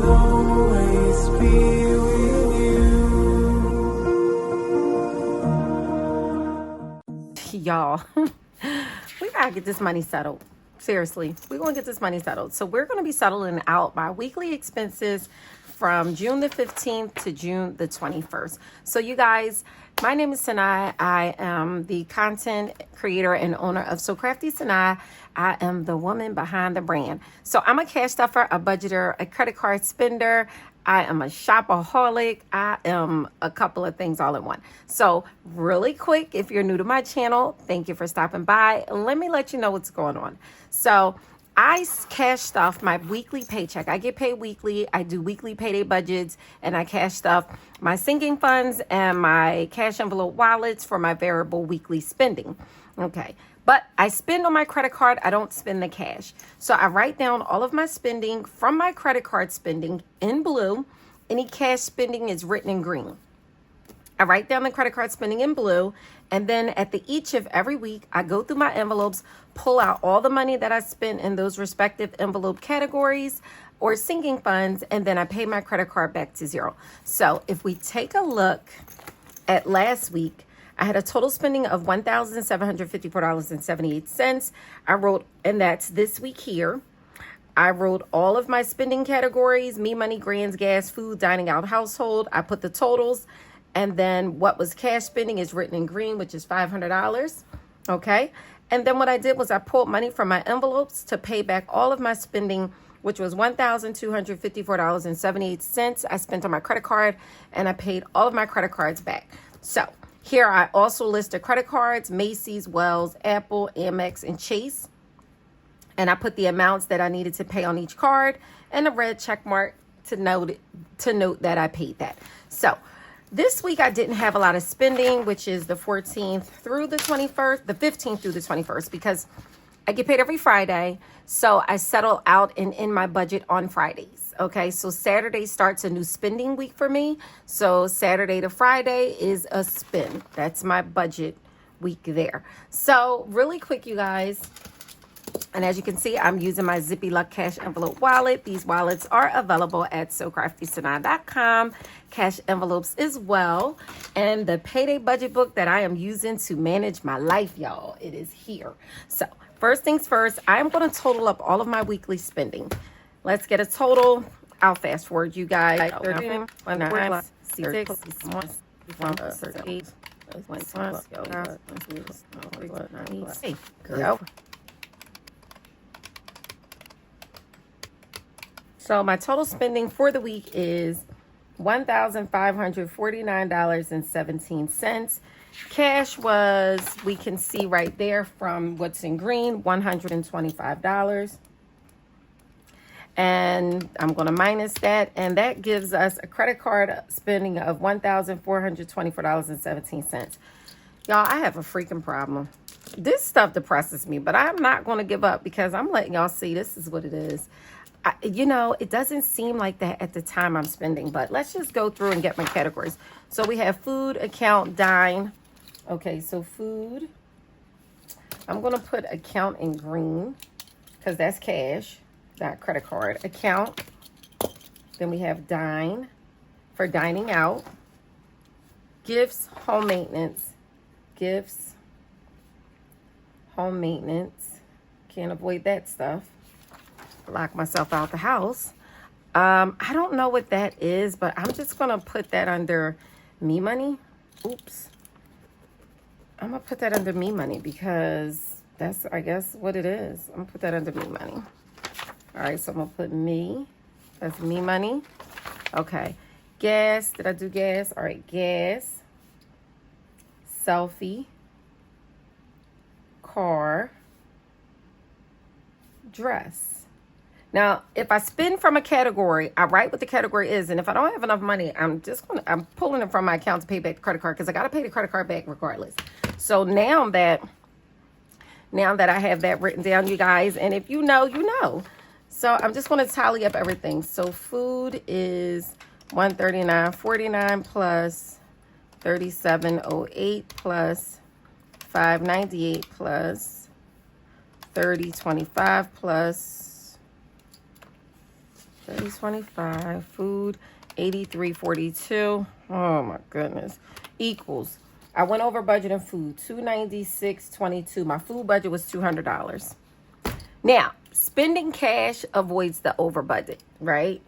always be with you. Y'all, we gotta get this money settled. Seriously, we're gonna get this money settled. So we're gonna be settling out my weekly expenses from June the 15th to June the 21st. So you guys, my name is Sanai. I am the content creator and owner of So Crafty Sanai. I am the woman behind the brand. So I'm a cash stuffer, a budgeter, a credit card spender. I am a shopaholic. I am a couple of things all in one. So really quick, if you're new to my channel, thank you for stopping by. Let me let you know what's going on. So I cash stuff my weekly paycheck. I get paid weekly. I do weekly payday budgets, and I cash stuff my sinking funds and my cash envelope wallets for my variable weekly spending. Okay. But I spend on my credit card. I don't spend the cash. So I write down all of my spending from my credit card spending in blue. Any cash spending is written in green. I write down the credit card spending in blue. And then at the each of every week, I go through my envelopes, pull out all the money that I spent in those respective envelope categories or sinking funds, and then I pay my credit card back to zero. So if we take a look at last week, I had a total spending of $1,754.78. I wrote, and that's this week here. I wrote all of my spending categories, me, money, grands, gas, food, dining out, household. I put the totals, and then what was cash spending is written in green, which is $500. Okay. And then what I did was I pulled money from my envelopes to pay back all of my spending, which was $1,254.78. I spent on my credit card, and I paid all of my credit cards back. So here I also listed credit cards: Macy's, Wells, Apple, Amex, and Chase. And I put the amounts that I needed to pay on each card and a red check mark to note that I paid that. So this week I didn't have a lot of spending, which is the 14th through the 21st, the 15th through the 21st, because I get paid every Friday. So I settle out and in my budget on Fridays. Okay, so Saturday starts a new spending week for me. So Saturday to Friday is a spend. That's my budget week there. So really quick, you guys. And as you can see, I'm using my Zippy Luck Cash Envelope wallet. These wallets are available at SoCraftySanai.com. Cash envelopes as well. And the payday budget book that I am using to manage my life, y'all, it is here. So first things first, I'm going to total up all of my weekly spending. Let's get a total. I'll fast forward you guys. 13, 9, 6, 8, go. So my total spending for the week is $1,549.17. Cash was, we can see right there from what's in green, $125. And I'm going to minus that. And that gives us a credit card spending of $1,424.17. Y'all, I have a freaking problem. This stuff depresses me, but I'm not going to give up because I'm letting y'all see this is what it is. You know, it doesn't seem like that at the time I'm spending, but let's just go through and get my categories. So we have food, account, dine. Okay, so food. I'm going to put account in green because that's cash, not credit card. Account. Then we have dine for dining out. Gifts, home maintenance. Gifts, home maintenance. Can't avoid that stuff. Lock myself out the house. I don't know what that is, but I'm just going to put that under me money. Oops. I'm going to put that under me money because that's, I guess, what it is. I'm going to put that under me money. All right, so I'm going to put me. That's me money. Okay. Gas. Did I do gas? All right, gas. Selfie. Car. Dress. Now, if I spend from a category, I write what the category is. And if I don't have enough money, I'm pulling it from my account to pay back the credit card because I got to pay the credit card back regardless. So now that I have that written down, you guys, and if you know, you know. So I'm just going to tally up everything. So food is $139.49 plus $37.08 plus $5.98 plus $30.25 plus $60.25. Food, $83.42. Oh my goodness. Equals. I went over budget in food, $296.22. My food budget was $200. Now, spending cash avoids the over budget, right?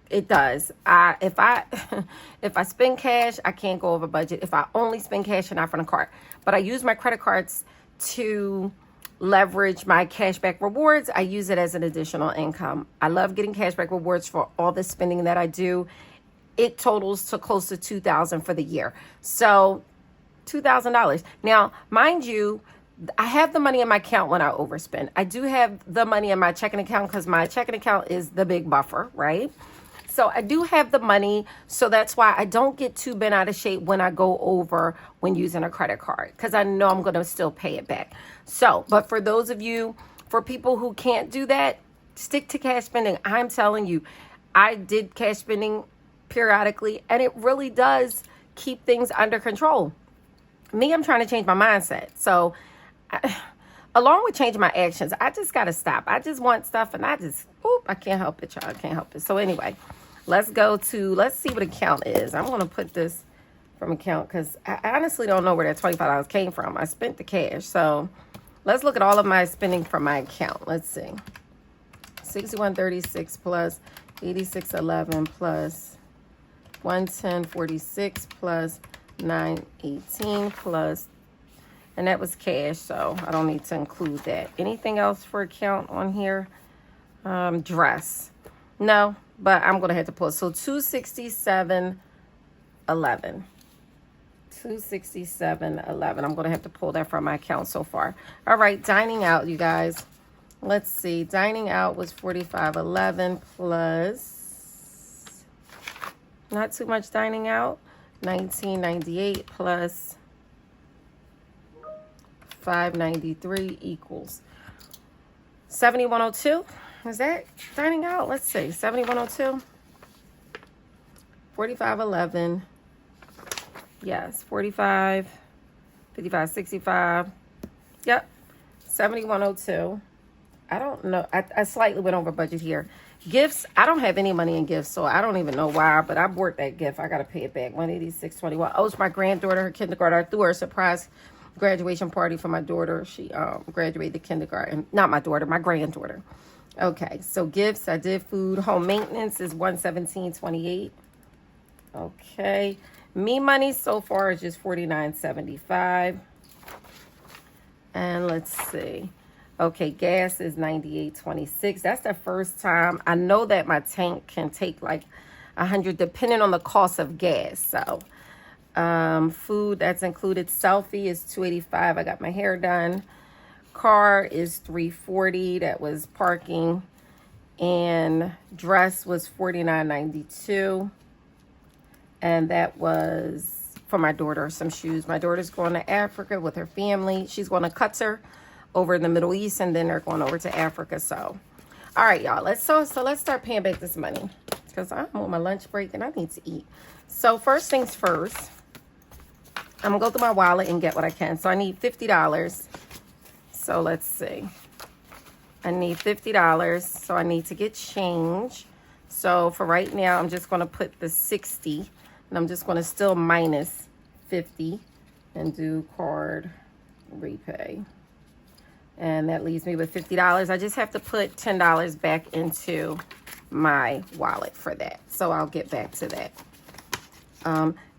It does. If I if I spend cash, I can't go over budget. If I only spend cash and not from the card. But I use my credit cards to leverage my cashback rewards. I use it as an additional income. I love getting cashback rewards for all the spending that I do. It totals to close to $2,000 for the year. So $2,000. Now, mind you, I have the money in my account when I overspend. I do have the money in my checking account because my checking account is the big buffer, right? So I do have the money. So that's why I don't get too bent out of shape when I go over when using a credit card, because I know I'm going to still pay it back. So, but for those of you, for people who can't do that, stick to cash spending. I'm telling you, I did cash spending periodically, and it really does keep things under control. Me, I'm trying to change my mindset. So along with changing my actions, I just got to stop. I just want stuff, and I can't help it, y'all. I can't help it. So anyway, let's see what account is. I'm going to put this from account because I honestly don't know where that $25 came from. I spent the cash. So let's look at all of my spending from my account. Let's see. 6136 plus 8611 plus 11046 plus 918 plus, and that was cash, so I don't need to include that. Anything else for account on here? Dress. No, but I'm going to have to pull. So 267.11. 267.11. I'm going to have to pull that from my account so far. All right, dining out, you guys. Let's see. Dining out was 45.11 plus, not too much dining out, 1998 plus 593 equals 7102. Is that dining out? Let's see. 7102. 45.11. Yes. 45. 55. 65. Yep. 7102. I don't know. I slightly went over budget here. Gifts. I don't have any money in gifts, so I don't even know why, but I bought that gift. I got to pay it back. 186.21. Oh, it's my granddaughter, her kindergarten. I threw her a surprise graduation party for my daughter. She graduated kindergarten. Not my daughter, my granddaughter. Okay, so gifts, I did food. Home maintenance is 117.28. Okay. Me money so far is just 49.75. And let's see. Okay, gas is 98.26. That's the first time. I know that my tank can take like 100 depending on the cost of gas. So food, that's included. Selfie is 285. I got my hair done. Car is 340. That was parking. And dress was 49.92. And that was for my daughter, some shoes. My daughter's going to Africa with her family. She's going to Qatar over in the Middle East, and then they're going over to Africa. So, all right, y'all. Let's start paying back this money because I'm on my lunch break and I need to eat. So first things first, I'm gonna go through my wallet and get what I can. So I need $50. So let's see. I need $50. So I need to get change. So for right now, I'm just gonna put the 60, and I'm just gonna still minus 50 and do card repay. And that leaves me with $50. I just have to put $10 back into my wallet for that. So I'll get back to that.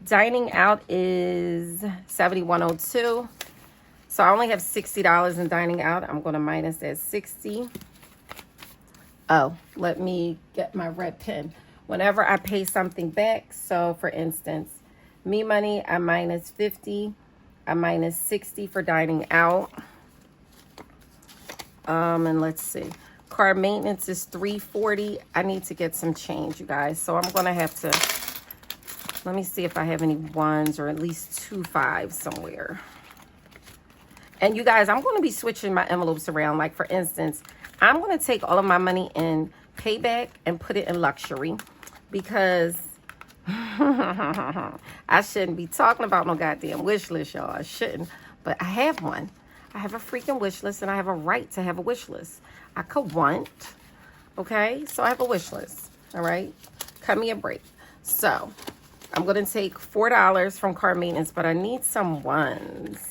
Dining out is $71.02. So I only have $60 in dining out. I'm going to minus that 60. Oh, let me get my red pen. Whenever I pay something back, so for instance, me money, I minus 50. I minus 60 for dining out. And let's see. Car maintenance is $340. I need to get some change, you guys. So I'm going to have to, let me see if I have any ones or at least 2 5s somewhere. And you guys, I'm going to be switching my envelopes around. Like for instance, I'm going to take all of my money in Payback and put it in luxury because I shouldn't be talking about no goddamn wish list, y'all. I shouldn't, but I have one. I have a freaking wish list, and I have a right to have a wish list. I could want, okay? So I have a wish list. All right, cut me a break. So I'm going to take $4 from car maintenance, but I need some ones.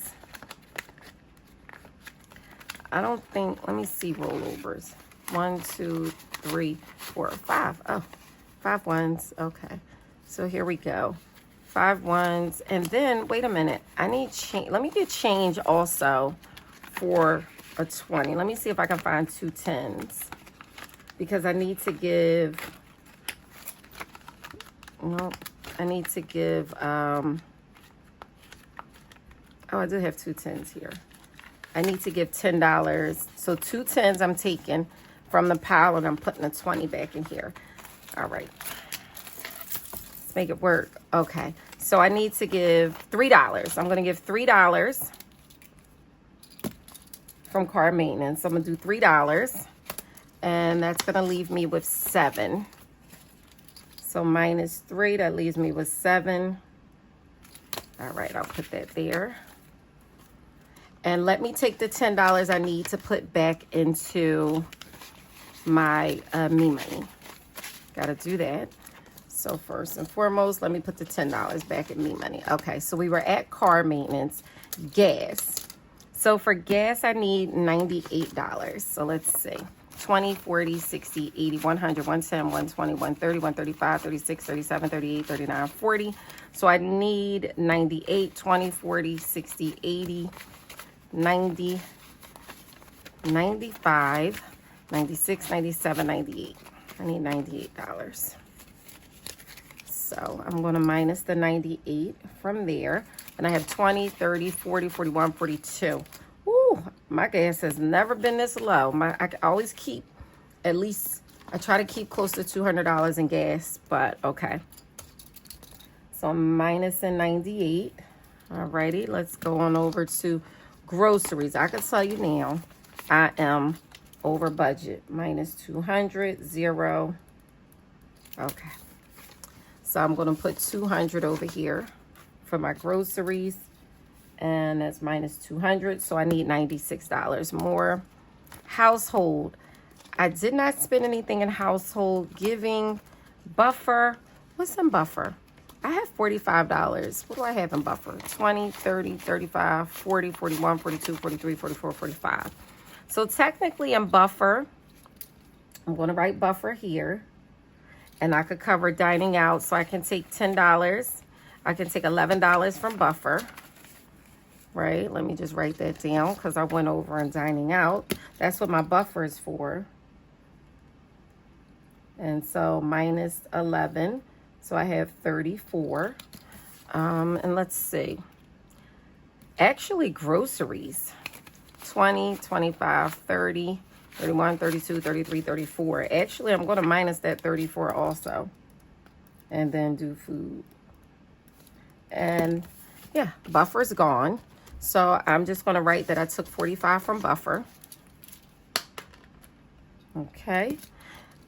I don't think, let me see rollovers. 1, 2, 3, 4, 5. Oh, 5 ones. Okay. So here we go. 5 ones. And then, wait a minute. I need change. Let me get change also for a 20. Let me see if I can find 2 10s. Because I need to give, no, I need to give, oh, I do have 2 10s here. I need to give $10. So 2 10s I'm taking from the pile and I'm putting a 20 back in here. All right. Let's make it work. Okay. So I need to give $3. I'm going to give $3 from car maintenance. I'm going to do $3. And that's going to leave me with 7. So minus 3, that leaves me with 7. All right, I'll put that there. And let me take the $10 I need to put back into my me money. Got to do that. So first and foremost, let me put the $10 back in me money. Okay, so we were at car maintenance, gas. So for gas, I need $98. So let's see. 20, 40, 60, 80, 100, 110, 120, 130, 135, 36, 37, 38, 39, 40. So I need 98, 20, 40, 60, 80, 90, 95, 96, 97, 98. I need $98. So I'm going to minus the 98 from there. And I have 20, 30, 40, 41, 42. Ooh, my gas has never been this low. I always keep at least, I try to keep close to $200 in gas, but okay. So I'm minusing 98. Alrighty, let's go on over to groceries. I can tell you now, I am over budget. Minus 200, 0. Okay. So I'm going to put 200 over here for my groceries. And that's minus 200. So I need $96 more. Household. I did not spend anything in household. Giving, buffer. What's in buffer? I have $45. What do I have in buffer? 20, 30, 35, 40, 41, 42, 43, 44, 45. So technically in buffer, I'm going to write buffer here. And I could cover dining out. So I can take $10. I can take $11 from buffer. Right? Let me just write that down because I went over and dining out. That's what my buffer is for. And so minus 11. So I have 34. And let's see. Actually, groceries. 20, 25, 30, 31, 32, 33, 34. Actually, I'm going to minus that 34 also. And then do food. And yeah, buffer's gone. So I'm just going to write that I took 45 from buffer. Okay.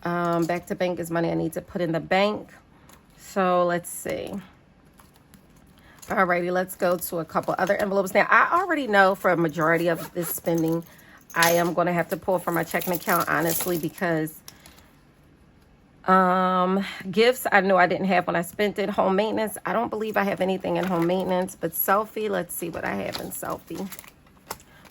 Back to bank is money I need to put in the bank. So let's see. Alrighty, let's go to a couple other envelopes. Now, I already know for a majority of this spending, I am going to have to pull from my checking account, honestly, because gifts I knew I didn't have when I spent it. Home maintenance, I don't believe I have anything in home maintenance, but selfie, let's see what I have in selfie.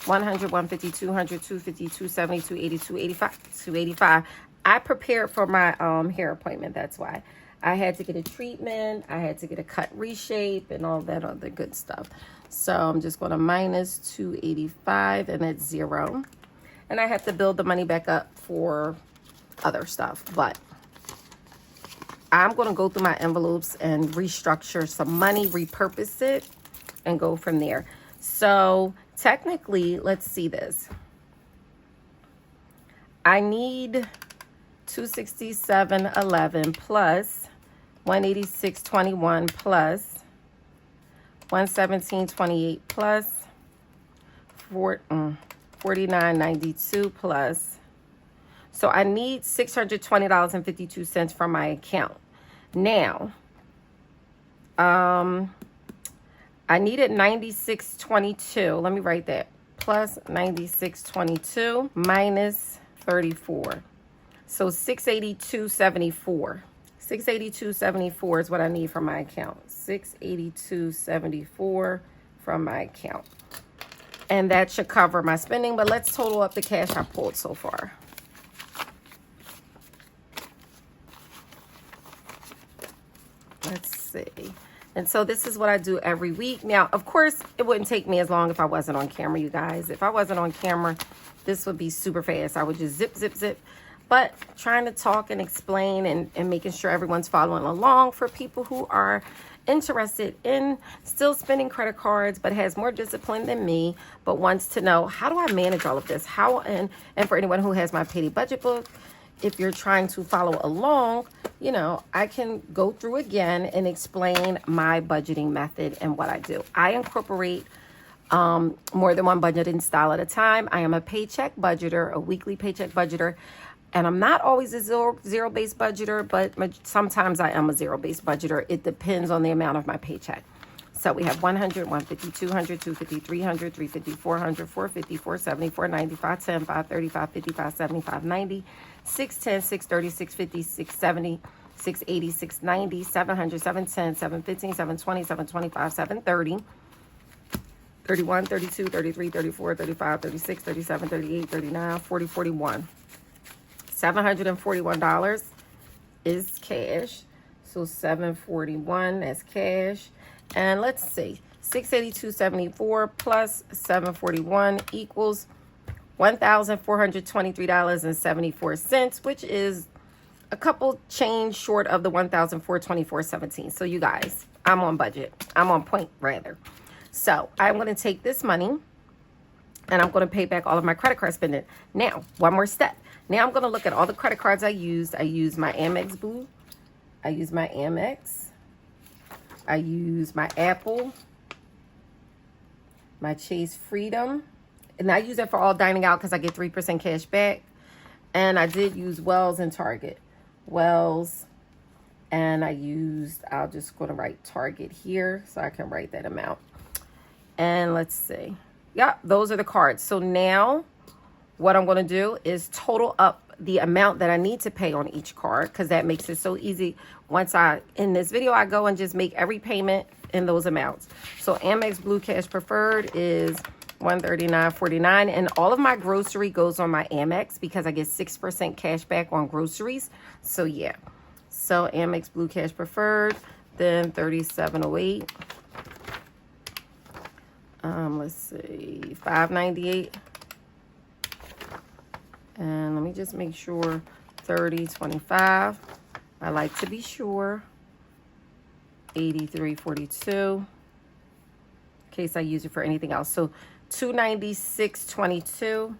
100, 150, 200, 250, 270, 280, 285, 285. I prepared for my hair appointment. That's why I had to get a treatment. I had to get a cut reshape and all that other good stuff. So I'm just going to minus 285 and that's 0. And I have to build the money back up for other stuff, but I'm going to go through my envelopes and restructure some money, repurpose it, and go from there. So technically, let's see this. I need 267.11 plus 186.21 plus 117.28 plus 49.92 plus. So I need $620.52 from my account. Now, I needed 96.22. Let me write that. Plus 96.22 minus 34. So 682.74. 682.74 is what I need from my account. 682.74 from my account. And that should cover my spending, but let's total up the cash I pulled so far. Let's see. And so this is what I do every week. Now, of course, it wouldn't take me as long if I wasn't on camera, you guys. If I wasn't on camera, this would be super fast. I would just zip, zip, zip. But trying to talk and explain and making sure everyone's following along for people who are interested in still spending credit cards but has more discipline than me, but wants to know, how do I manage all of this? How, and for anyone who has my Payday budget book, if you're trying to follow along, you know, I can go through again and explain my budgeting method and what I do. I incorporate more than one budgeting style at a time. I am a paycheck budgeter, a weekly paycheck budgeter. And I'm not always a zero-based budgeter, but sometimes I am a zero-based budgeter. It depends on the amount of my paycheck. So we have 100, 150, 200, 250, 300, 350, 400, 450, 470, 490, 510, 530, 550, 570, 590, 610, 630, 650, 670, 680, 690, 700, 710, 715, 720, 725, 730, 31, 32, 33, 34, 35, 36, 37, 38, 39, 40, 41. $741 is cash. So $741, that's cash. And let's see, $682.74 plus $741 equals $1,423.74, which is a couple change short of the $1,424.17. So you guys, I'm on budget. I'm on point, rather. So I'm going to take this money and I'm going to pay back all of my credit card spending. Now, one more step. Now I'm going to look at all the credit cards I used. I used my Amex Blue. I used my Amex. I used my Apple. My Chase Freedom. And I use it for all dining out because I get 3% cash back. And I did use Wells and Target. Wells. And I used, I'll just go to write Target here so I can write that amount. And let's see. Yep, those are the cards. So now what I'm going to do is total up the amount that I need to pay on each card, because that makes it so easy. Once in this video, I go and just make every payment in those amounts. So Amex Blue Cash Preferred is $139.49, and all of my grocery goes on my Amex because I get 6% cash back on groceries. So yeah, so Amex Blue Cash Preferred, then $37.08. Let's see, $5.98. And let me just make sure, $30.25. I like to be sure. $83.42. In case I use it for anything else. So $296.22.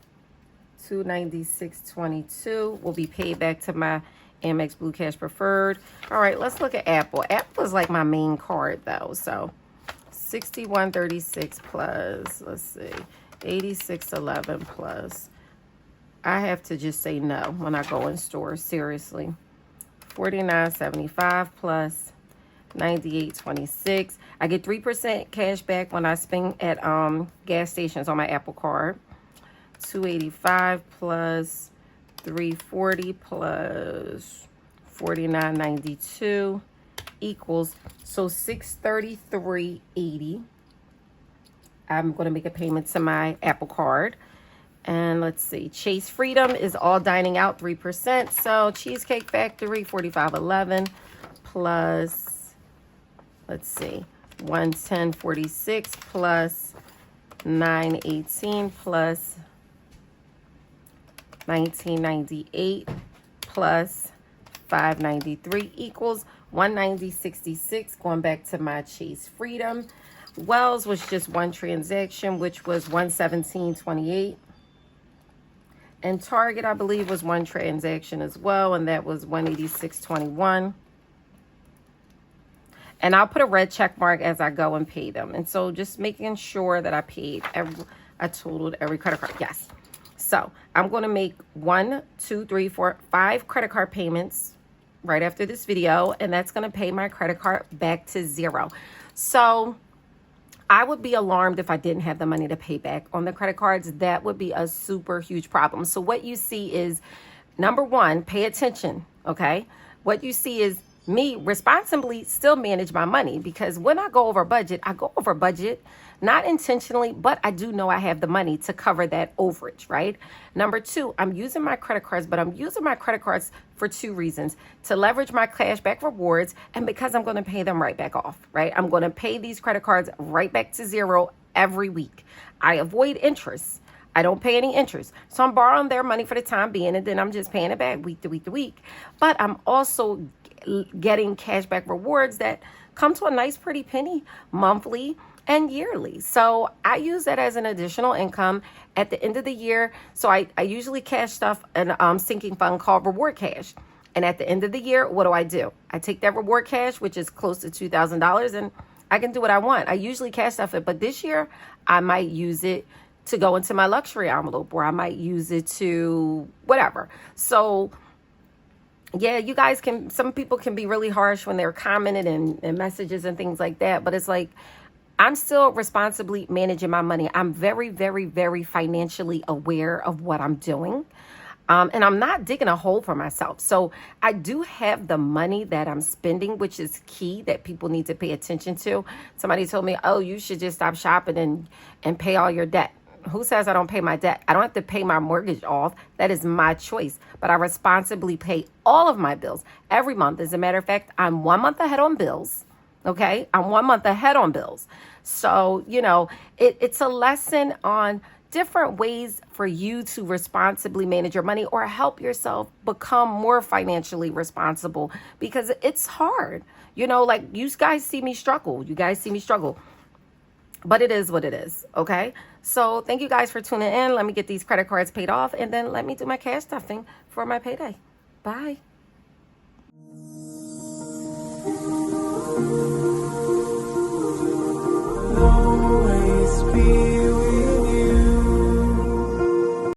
$296.22 will be paid back to my Amex Blue Cash Preferred. All right, let's look at Apple. Apple is like my main card though. So $61.36 plus, let's see, $86.11 plus. I have to just say no when I go in stores, seriously. $49.75 plus $98.26. I get 3% cash back when I spend at gas stations on my Apple card. $285 plus $340 plus $49.92 equals, so $633.80. I'm going to make a payment to my Apple card. And let's see, Chase Freedom is all dining out, 3%. So Cheesecake Factory, $45.11 plus, let's see, $110.46 plus $9.18 plus $19.98 plus $5.93 equals $190.66. Going back to my Chase Freedom. Wells was just one transaction, which was $117.28. And Target, I believe, was one transaction as well, and that was $186.21. And I'll put a red check mark as I go and pay them. And so just making sure that I paid I totaled every credit card. Yes. So I'm going to make 1, 2, 3, 4, 5 credit card payments right after this video, and that's going to pay my credit card back to zero. So I would be alarmed if I didn't have the money to pay back on the credit cards. That would be a super huge problem. So what you see is Number one, pay attention, okay? What you see is me responsibly still manage my money, because when I go over budget, I go over budget, not intentionally, but I do know I have the money to cover that overage, right? Number two, I'm using my credit cards, but I'm using my credit cards for two reasons: to leverage my cashback rewards, and because I'm going to pay them right back off, right? I'm going to pay these credit cards right back to zero every week. I avoid interest. I don't pay any interest. So I'm borrowing their money for the time being, and then I'm just paying it back week to week to week. But I'm also getting cashback rewards that come to a nice pretty penny monthly and yearly. So I use that as an additional income at the end of the year. So I usually cash stuff in a sinking fund called Reward Cash. And at the end of the year, what do? I take that Reward Cash, which is close to $2,000, and I can do what I want. I usually cash stuff it, but this year I might use it to go into my luxury envelope, or I might use it to whatever. So yeah, you guys can, some people can be really harsh when they're commenting and messages and things like that. But it's like, I'm still responsibly managing my money. I'm very, very, very financially aware of what I'm doing. And I'm not digging a hole for myself. So I do have the money that I'm spending, which is key, that people need to pay attention to. Somebody told me, oh, you should just stop shopping and pay all your debt. Who says I don't pay my debt? I don't have to pay my mortgage off. That is my choice. But I responsibly pay all of my bills every month. As a matter of fact, I'm 1 month ahead on bills. Okay? I'm 1 month ahead on bills. So, you know, it's a lesson on different ways for you to responsibly manage your money, or help yourself become more financially responsible, because it's hard. You know, like, you guys see me struggle. But it is what it is, okay? So thank you guys for tuning in. Let me get these credit cards paid off, and then let me do my cash stuffing for my payday. Bye.